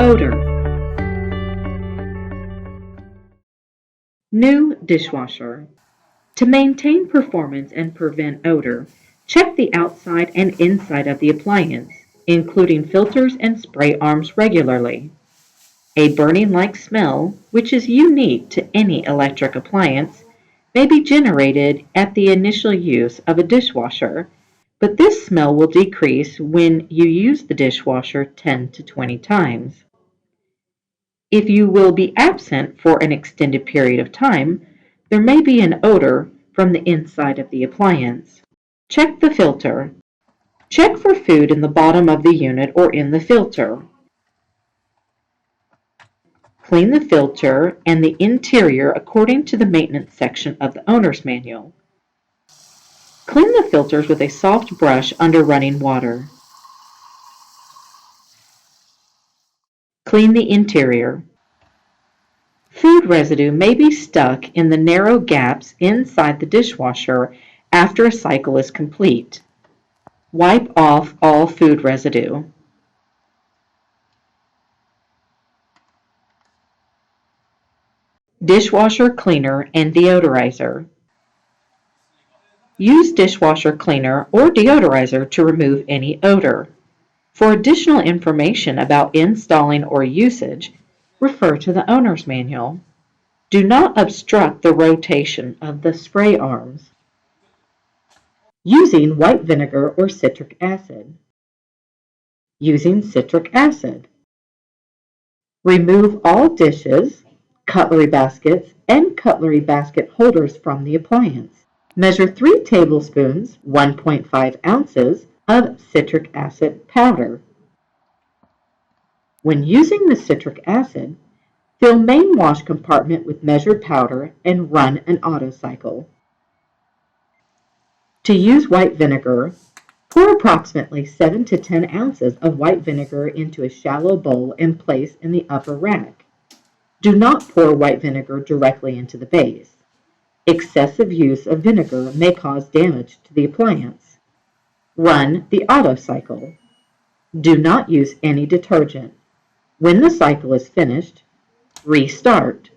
Odor. New dishwasher. To maintain performance and prevent odor, check the outside and inside of the appliance, including filters and spray arms regularly. A burning-like smell, which is unique to any electric appliance, may be generated at the initial use of a dishwasher, but this smell will decrease when you use the dishwasher 10 to 20 times. If you will be absent for an extended period of time, there may be an odor from the inside of the appliance. Check the filter. Check for food in the bottom of the unit or in the filter. Clean the filter and the interior according to the maintenance section of the owner's manual. Clean the filters with a soft brush under running water. Clean the interior. Food residue may be stuck in the narrow gaps inside the dishwasher after a cycle is complete. Wipe off all food residue. Dishwasher cleaner and deodorizer. Use dishwasher cleaner or deodorizer to remove any odor. For additional information about installing or usage, refer to the owner's manual. Do not obstruct the rotation of the spray arms. Using white vinegar or citric acid. Using citric acid. Remove all dishes, cutlery baskets, and cutlery basket holders from the appliance. Measure 3 tablespoons, 1.5 ounces of citric acid powder. When using the citric acid, fill main wash compartment with measured powder and run an auto cycle. To use white vinegar, pour approximately 7 to 10 ounces of white vinegar into a shallow bowl and place in the upper rack. Do not pour white vinegar directly into the base. Excessive use of vinegar may cause damage to the appliance. Run the auto cycle. Do not use any detergent. When the cycle is finished, restart.